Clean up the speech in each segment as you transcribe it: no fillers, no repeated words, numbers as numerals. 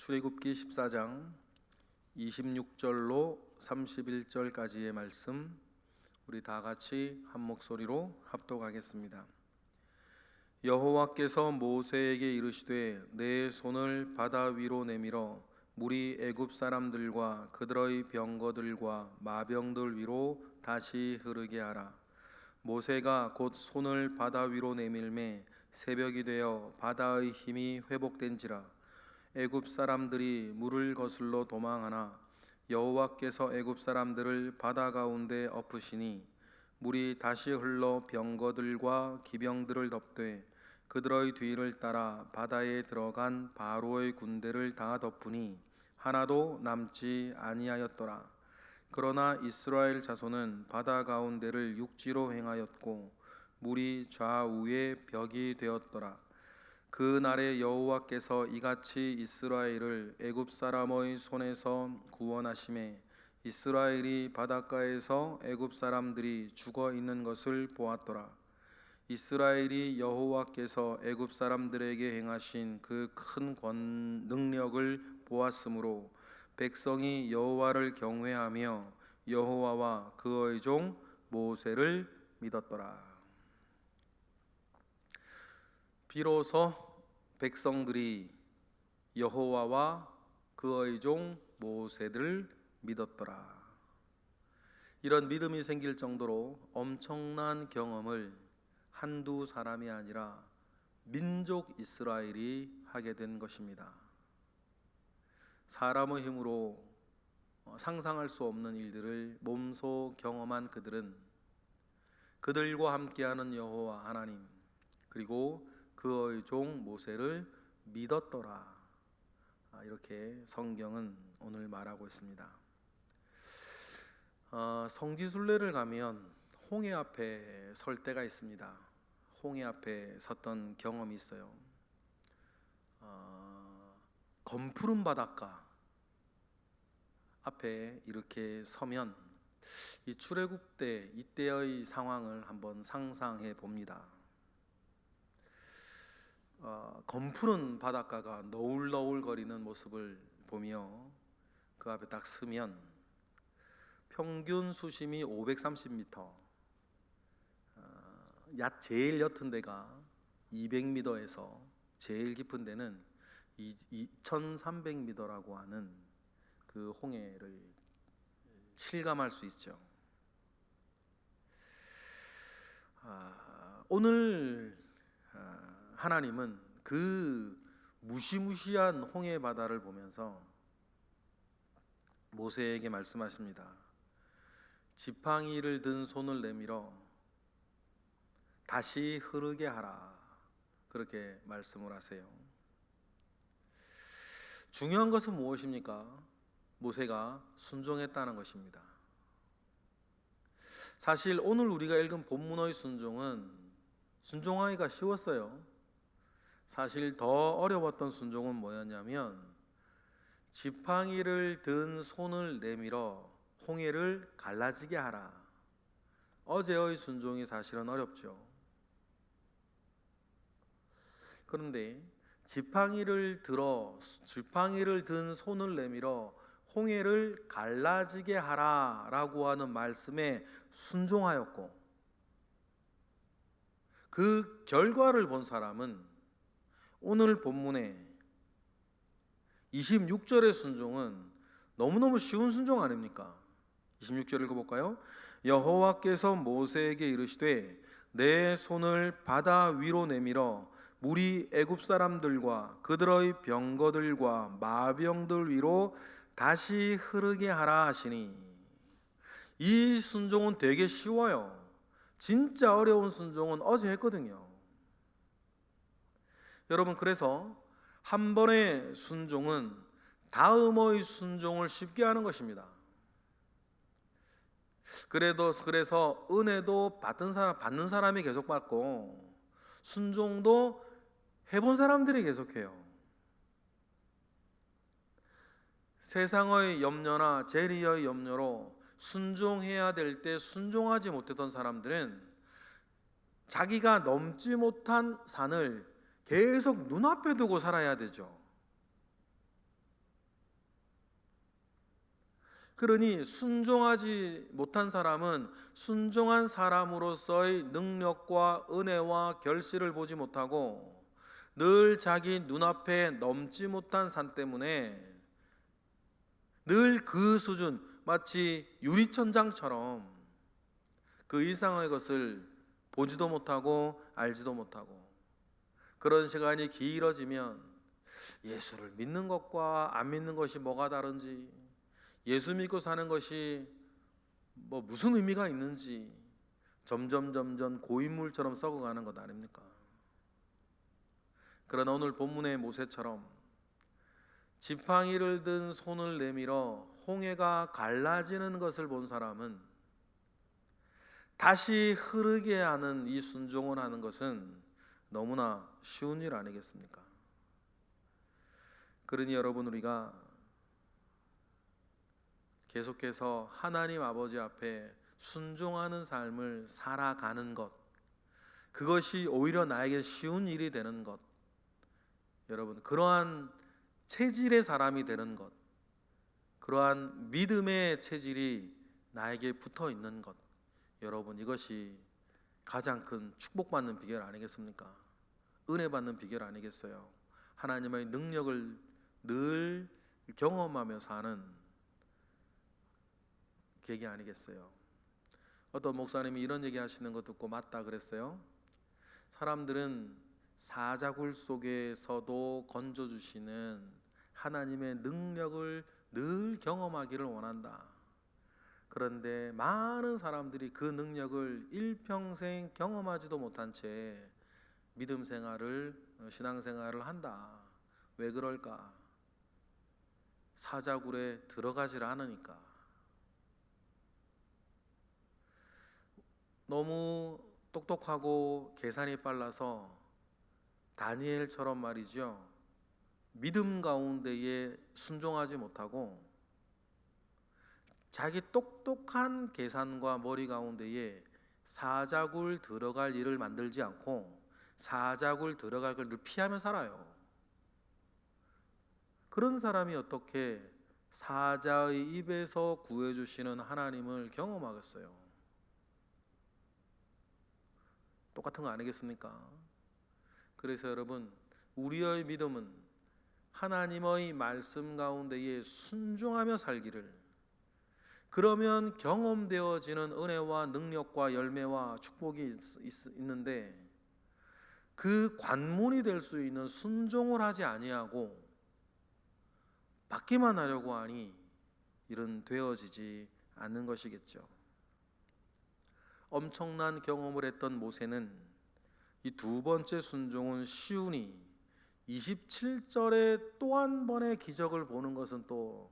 출애굽기 14장 26절로 31절까지의 말씀, 우리 다 같이 한 목소리로 합독하겠습니다. 여호와께서 모세에게 이르시되 내 손을 바다 위로 내밀어 물이 애굽 사람들과 그들의 병거들과 마병들 위로 다시 흐르게 하라. 모세가 곧 손을 바다 위로 내밀매 새벽이 되어 바다의 힘이 회복된지라. 애굽 사람들이 물을 거슬러 도망하나 여호와께서 애굽 사람들을 바다 가운데 엎으시니 물이 다시 흘러 병거들과 기병들을 덮되 그들의 뒤를 따라 바다에 들어간 바로의 군대를 다 덮으니 하나도 남지 아니하였더라. 그러나 이스라엘 자손은 바다 가운데를 육지로 행하였고 물이 좌우에 벽이 되었더라. 그 날에 여호와께서 이같이 이스라엘을 애굽 사람의 손에서 구원하시매 이스라엘이 바닷가에서 애굽 사람들이 죽어 있는 것을 보았더라. 이스라엘이 여호와께서 애굽 사람들에게 행하신 그 큰 능력을 보았으므로 백성이 여호와를 경외하며 여호와와 그의 종 모세를 믿었더라. 비로소 백성들이 여호와와 그의 종 모세를 믿었더라. 이런 믿음이 생길 정도로 엄청난 경험을 한두 사람이 아니라 민족 이스라엘이 하게 된 것입니다. 사람의 힘으로 상상할 수 없는 일들을 몸소 경험한 그들은 그들과 함께하는 여호와 하나님, 그리고 그의 종 모세를 믿었더라. 이렇게 성경은 오늘 말하고 있습니다. 성지순례를 가면 홍해 앞에 설 때가 있습니다. 홍해 앞에 섰던 경험이 있어요. 검푸른 바닷가 앞에 이렇게 서면 이 출애굽 때 이때의 상황을 한번 상상해 봅니다. 검푸른 바닷가가 너울너울거리는 모습을 보며 그 앞에 딱 서면 평균 수심이 530m, 제일 옅은 데가 200m에서 제일 깊은 데는 2300m라고 하는 그 홍해를 실감할 수 있죠. 오늘 하나님은 그 무시무시한 홍해 바다를 보면서 모세에게 말씀하십니다. 지팡이를 든 손을 내밀어 다시 흐르게 하라. 그렇게 말씀을 하세요. 중요한 것은 무엇입니까? 모세가 순종했다는 것입니다. 사실 오늘 우리가 읽은 본문의 순종하기가 쉬웠어요. 사실 더 어려웠던 순종은 뭐였냐면 지팡이를 든 손을 내밀어 홍해를 갈라지게 하라. 어제의 순종이 사실은 어렵죠. 그런데 지팡이를 든 손을 내밀어 홍해를 갈라지게 하라라고 하는 말씀에 순종하였고, 그 결과를 본 사람은 오늘 본문의 26절의 순종은 너무너무 쉬운 순종 아닙니까? 26절 읽어볼까요? 여호와께서 모세에게 이르시되 내 손을 바다 위로 내밀어 물이 애굽 사람들과 그들의 병거들과 마병들 위로 다시 흐르게 하라 하시니. 이 순종은 되게 쉬워요. 진짜 어려운 순종은 어제 했거든요. 여러분, 그래서 한 번의 순종은 다음의 순종을 쉽게 하는 것입니다. 그래서 은혜도 받는 사람이 계속 받고 순종도 해본 사람들이 계속해요. 세상의 염려나 재리의 염려로 순종해야 될 때 순종하지 못했던 사람들은 자기가 넘지 못한 산을 계속 눈앞에 두고 살아야 되죠. 그러니 순종하지 못한 사람은 순종한 사람으로서의 능력과 은혜와 결실을 보지 못하고 늘 자기 눈앞에 넘지 못한 산 때문에 늘 그 수준, 마치 유리천장처럼 그 이상의 것을 보지도 못하고 알지도 못하고, 그런 시간이 길어지면 예수를 믿는 것과 안 믿는 것이 뭐가 다른지, 예수 믿고 사는 것이 뭐 무슨 의미가 있는지 점점 고인물처럼 썩어가는 것 아닙니까? 그러나 오늘 본문의 모세처럼 지팡이를 든 손을 내밀어 홍해가 갈라지는 것을 본 사람은 다시 흐르게 하는 이 순종을 하는 것은 너무나 쉬운 일 아니겠습니까? 그러니 여러분, 우리가 계속해서 하나님 아버지 앞에 순종하는 삶을 살아가는 것, 그것이 오히려 나에게 쉬운 일이 되는 것, 여러분, 그러한 체질의 사람이 되는 것, 그러한 믿음의 체질이 나에게 붙어 있는 것, 여러분, 이것이 가장 큰 축복받는 비결 아니겠습니까? 은혜 받는 비결 아니겠어요? 하나님의 능력을 늘 경험하며 사는 계기 아니겠어요? 어떤 목사님이 이런 얘기 하시는 거 듣고 맞다 그랬어요. 사람들은 사자굴 속에서도 건져주시는 하나님의 능력을 늘 경험하기를 원한다. 그런데 많은 사람들이 그 능력을 일평생 경험하지도 못한 채 믿음 생활을, 신앙생활을 한다. 왜 그럴까? 사자굴에 들어가질 않으니까. 너무 똑똑하고 계산이 빨라서 다니엘처럼 말이죠, 믿음 가운데에 순종하지 못하고 자기 똑똑한 계산과 머리 가운데에 사자굴 들어갈 일을 만들지 않고 사자굴 들어갈 걸 늘 피하며 살아요. 그런 사람이 어떻게 사자의 입에서 구해주시는 하나님을 경험하겠어요? 똑같은 거 아니겠습니까? 그래서 여러분, 우리의 믿음은 하나님의 말씀 가운데에 순종하며 살기를, 그러면 경험되어지는 은혜와 능력과 열매와 축복이 있는데, 그 관문이 될 수 있는 순종을 하지 아니하고 받기만 하려고 하니 이런 되어지지 않는 것이겠죠. 엄청난 경험을 했던 모세는 이 두 번째 순종은 쉬우니 27절에 또 한 번의 기적을 보는 것은 또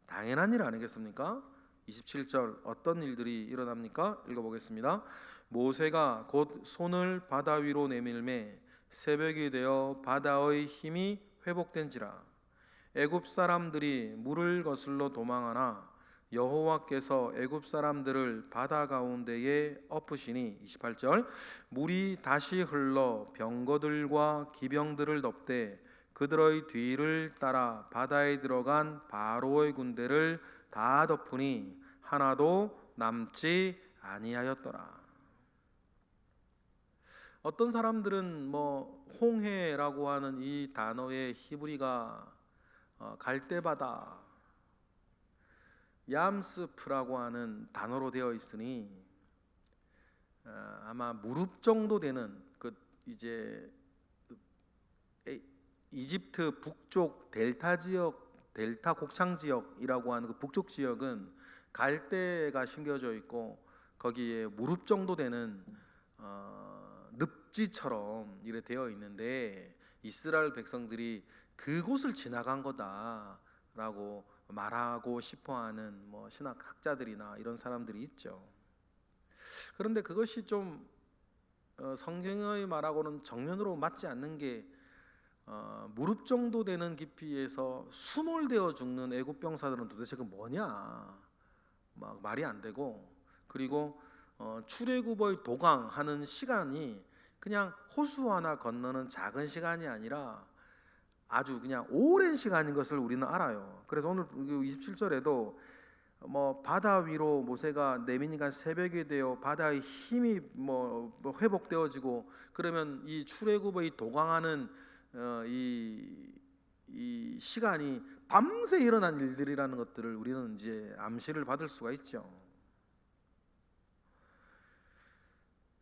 당연한 일 아니겠습니까? 27절 어떤 일들이 일어납니까? 읽어보겠습니다. 모세가 곧 손을 바다 위로 내밀매 새벽이 되어 바다의 힘이 회복된지라. 애굽 사람들이 물을 거슬러 도망하나 여호와께서 애굽 사람들을 바다 가운데에 엎으시니 28절 물이 다시 흘러 병거들과 기병들을 덮되 그들의 뒤를 따라 바다에 들어간 바로의 군대를 다 덮으니 하나도 남지 아니하였더라. 어떤 사람들은 홍해라고 하는 이 단어의 히브리가 갈대바다, 얌스프라고 하는 단어로 되어 있으니 아마 무릎 정도 되는 이제 이집트 북쪽 델타 지역, 델타 곡창 지역이라고 하는 그 북쪽 지역은 갈대가 심겨져 있고 거기에 무릎 정도 되는 늪지처럼 이래 되어 있는데 이스라엘 백성들이 그곳을 지나간 거다라고 말하고 싶어하는 신학학자들이나 이런 사람들이 있죠. 그런데 그것이 좀 성경의 말하고는 정면으로 맞지 않는 게 무릎 정도 되는 깊이에서 수몰되어 죽는 애굽 병사들은 도대체 그 뭐냐, 막 말이 안 되고, 그리고 출애굽의 도강하는 시간이 그냥 호수 하나 건너는 작은 시간이 아니라 아주 그냥 오랜 시간인 것을 우리는 알아요. 그래서 오늘 27절에도 바다 위로 모세가 내미니까 새벽이 되어 바다의 힘이 회복되어지고, 그러면 이 출애굽의 도강하는 이 시간이 밤새 일어난 일들이라는 것들을 우리는 이제 암시를 받을 수가 있죠.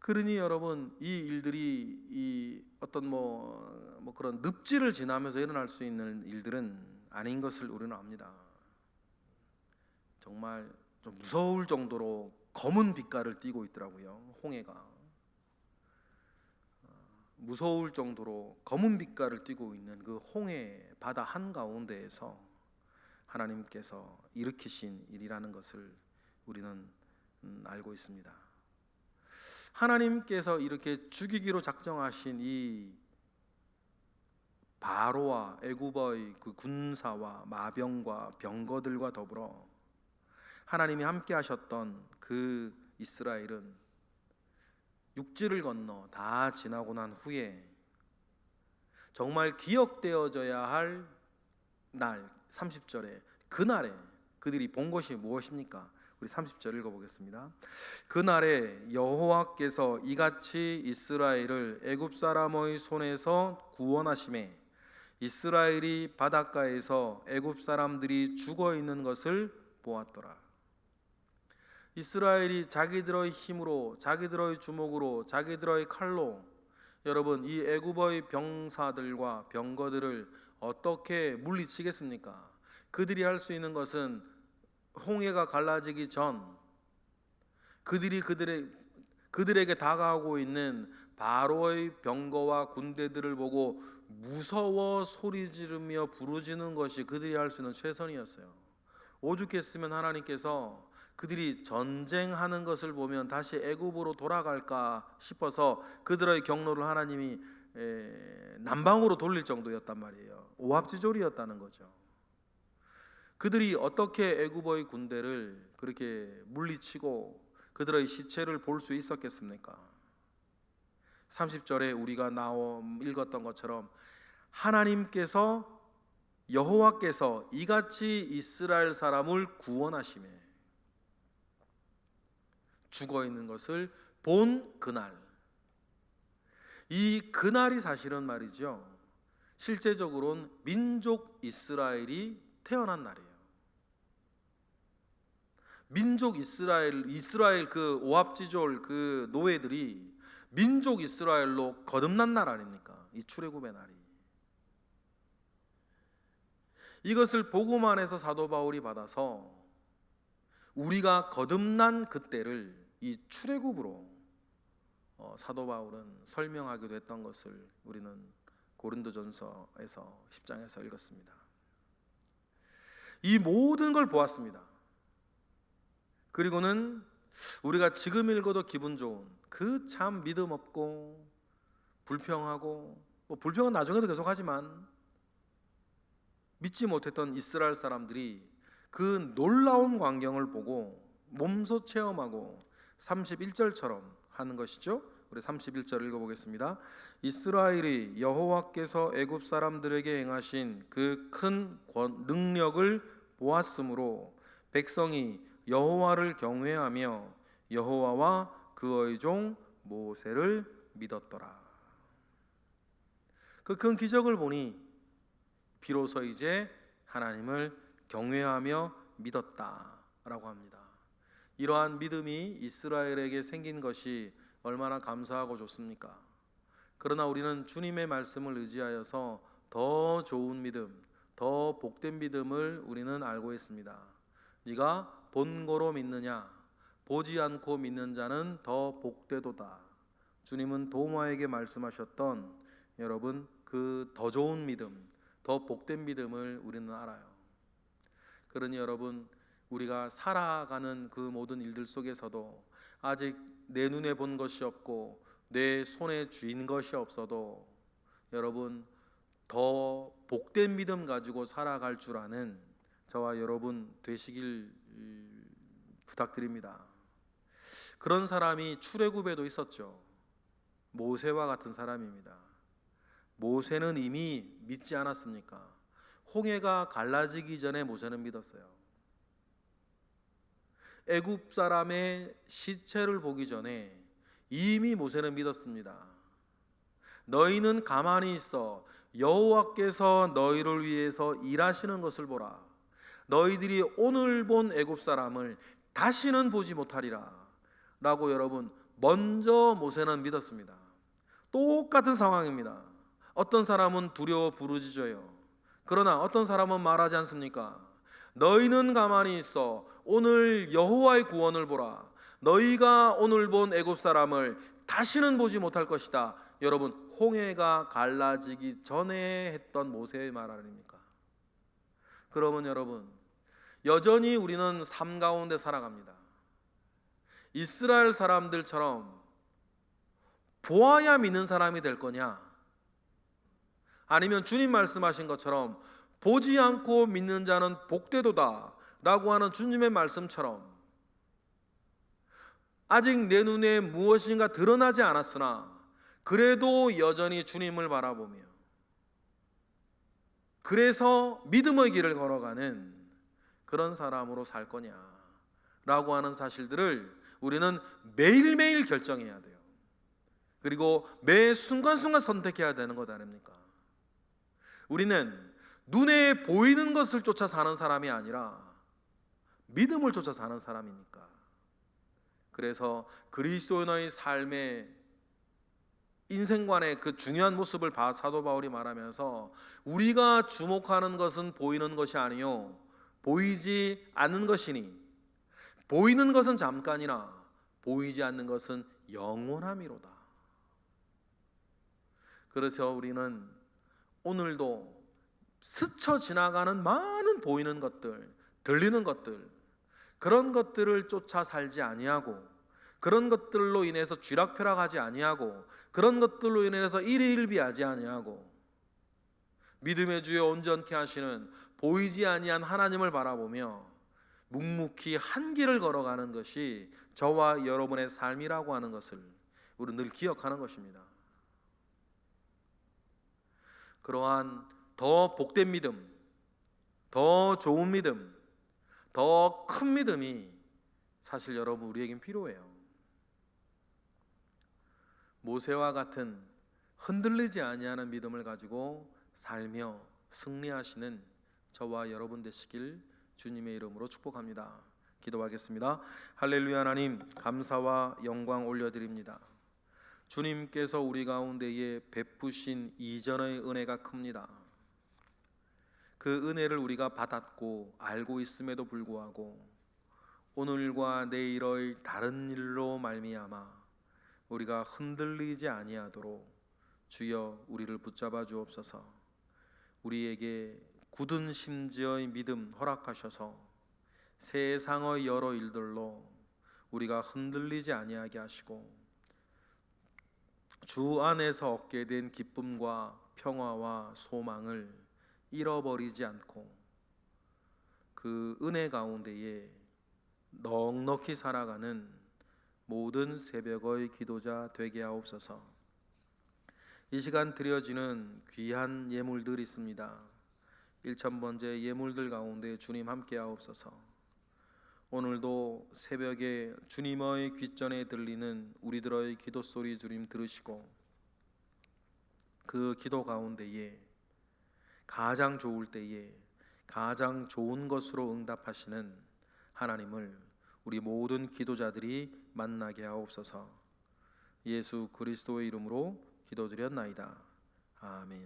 그러니 여러분, 이 일들이 이 어떤 그런 늪지를 지나면서 일어날 수 있는 일들은 아닌 것을 우리는 압니다. 정말 좀 무서울 정도로 검은 빛깔을 띠고 있더라고요. 홍해가 무서울 정도로 검은 빛깔을 띠고 있는 그 홍해 바다 한가운데에서 하나님께서 일으키신 일이라는 것을 우리는 알고 있습니다. 하나님께서 이렇게 죽이기로 작정하신 이 바로와 애굽의 그 군사와 마병과 병거들과 더불어 하나님이 함께 하셨던 그 이스라엘은 육지를 건너 다 지나고 난 후에 정말 기억되어져야 할 날, 30절에 그날에 그들이 본 것이 무엇입니까? 우리 30절 읽어보겠습니다. 그날에 여호와께서 이같이 이스라엘을 애굽 사람의 손에서 구원하시매 이스라엘이 바닷가에서 애굽 사람들이 죽어 있는 것을 보았더라. 이스라엘이 자기들의 힘으로, 자기들의 주먹으로, 자기들의 칼로 여러분 이 애굽의 병사들과 병거들을 어떻게 물리치겠습니까? 그들이 할 수 있는 것은 홍해가 갈라지기 전 그들에게 다가오고 있는 바로의 병거와 군대들을 보고 무서워 소리 지르며 부르짖는 것이 그들이 할 수 있는 최선이었어요. 오죽했으면 하나님께서 그들이 전쟁하는 것을 보면 다시 애굽으로 돌아갈까 싶어서 그들의 경로를 하나님이 남방으로 돌릴 정도였단 말이에요. 오합지졸이었다는 거죠. 그들이 어떻게 애굽의 군대를 그렇게 물리치고 그들의 시체를 볼 수 있었겠습니까? 30절에 우리가 읽었던 것처럼 하나님께서 여호와께서 이같이 이스라엘 사람을 구원하시매 죽어 있는 것을 본 그날, 이 그날이 사실은 말이죠, 실제적으로는 민족 이스라엘이 태어난 날이에요. 민족 이스라엘 그 오합지졸 그 노예들이 민족 이스라엘로 거듭난 날 아닙니까? 이 출애굽의 날이. 이것을 보고만 해서 사도 바울이 받아서 우리가 거듭난 그때를 이 출애굽으로 사도 바울은 설명하기도 했던 것을 우리는 고린도전서에서 10장에서 읽었습니다. 이 모든 걸 보았습니다. 그리고는 우리가 지금 읽어도 기분 좋은 그 참 믿음 없고 불평하고, 불평은 나중에도 계속하지만 믿지 못했던 이스라엘 사람들이 그 놀라운 광경을 보고 몸소 체험하고 31절처럼 하는 것이죠. 우리 31절 읽어보겠습니다. 이스라엘이 여호와께서 애굽 사람들에게 행하신 그 큰 능력을 보았으므로 백성이 여호와를 경외하며 여호와와 그의 종 모세를 믿었더라. 그 큰 기적을 보니 비로소 이제 하나님을 경외하며 믿었다라고 합니다. 이러한 믿음이 이스라엘에게 생긴 것이 얼마나 감사하고 좋습니까? 그러나 우리는 주님의 말씀을 의지하여서 더 좋은 믿음, 더 복된 믿음을 우리는 알고 있습니다. 네가 본고로 믿느냐? 보지 않고 믿는 자는 더 복되도다. 주님은 도마에게 말씀하셨던 여러분 그 더 좋은 믿음, 더 복된 믿음을 우리는 알아요. 그러니 여러분, 우리가 살아가는 그 모든 일들 속에서도 아직 내 눈에 본 것이 없고 내 손에 쥔 것이 없어도 여러분 더 복된 믿음 가지고 살아갈 줄 아는 저와 여러분 되시길 부탁드립니다. 그런 사람이 출애굽에도 있었죠. 모세와 같은 사람입니다. 모세는 이미 믿지 않았습니까? 홍해가 갈라지기 전에 모세는 믿었어요. 애굽 사람의 시체를 보기 전에 이미 모세는 믿었습니다. 너희는 가만히 있어 여호와께서 너희를 위해서 일하시는 것을 보라. 너희들이 오늘 본 애굽 사람을 다시는 보지 못하리라 라고 여러분 먼저 모세는 믿었습니다. 똑같은 상황입니다. 어떤 사람은 두려워 부르짖어요. 그러나 어떤 사람은 말하지 않습니까? 너희는 가만히 있어 오늘 여호와의 구원을 보라. 너희가 오늘 본 애굽 사람을 다시는 보지 못할 것이다. 여러분 홍해가 갈라지기 전에 했던 모세의 말 아닙니까? 그러면 여러분 여전히 우리는 삶 가운데 살아갑니다. 이스라엘 사람들처럼 보아야 믿는 사람이 될 거냐? 아니면 주님 말씀하신 것처럼 보지 않고 믿는 자는 복되도다 라고 하는 주님의 말씀처럼 아직 내 눈에 무엇인가 드러나지 않았으나 그래도 여전히 주님을 바라보며 그래서 믿음의 길을 걸어가는 그런 사람으로 살 거냐 라고 하는 사실들을 우리는 매일매일 결정해야 돼요. 그리고 매 순간순간 선택해야 되는 것 아닙니까? 우리는 눈에 보이는 것을 쫓아 사는 사람이 아니라 믿음을 쫓아 사는 사람이니까. 그래서 그리스도인의 삶의 인생관의 그 중요한 모습을 사도 바울이 말하면서 우리가 주목하는 것은 보이는 것이 아니요 보이지 않는 것이니 보이는 것은 잠깐이나 보이지 않는 것은 영원함이로다. 그래서 우리는 오늘도 스쳐 지나가는 많은 보이는 것들, 들리는 것들, 그런 것들을 쫓아 살지 아니하고 그런 것들로 인해서 쥐락펴락하지 아니하고 그런 것들로 인해서 일희일비하지 아니하고 믿음의 주여 온전케 하시는 보이지 아니한 하나님을 바라보며 묵묵히 한 길을 걸어가는 것이 저와 여러분의 삶이라고 하는 것을 우리는 늘 기억하는 것입니다. 그러한 더 복된 믿음, 더 좋은 믿음, 더 큰 믿음이 사실 여러분 우리에겐 필요해요. 모세와 같은 흔들리지 아니하는 믿음을 가지고 살며 승리하시는 저와 여러분 되시길 주님의 이름으로 축복합니다. 기도하겠습니다. 할렐루야. 하나님 감사와 영광 올려드립니다. 주님께서 우리 가운데에 베푸신 이전의 은혜가 큽니다. 그 은혜를 우리가 받았고 알고 있음에도 불구하고 오늘과 내일의 다른 일로 말미암아 우리가 흔들리지 아니하도록 주여 우리를 붙잡아 주옵소서. 우리에게 굳은 심지의 믿음 허락하셔서 세상의 여러 일들로 우리가 흔들리지 아니하게 하시고 주 안에서 얻게 된 기쁨과 평화와 소망을 잃어버리지 않고 그 은혜 가운데에 넉넉히 살아가는 모든 새벽의 기도자 되게 하옵소서. 이 시간 드려지는 귀한 예물들이 있습니다. 1,000번째 예물들 가운데 주님 함께 하옵소서. 오늘도 새벽에 주님의 귓전에 들리는 우리들의 기도 소리 주님 들으시고 그 기도 가운데에 가장 좋을 때에 가장 좋은 것으로 응답하시는 하나님을 우리 모든 기도자들이 만나게 하옵소서. 예수 그리스도의 이름으로 기도드렸나이다. 아멘.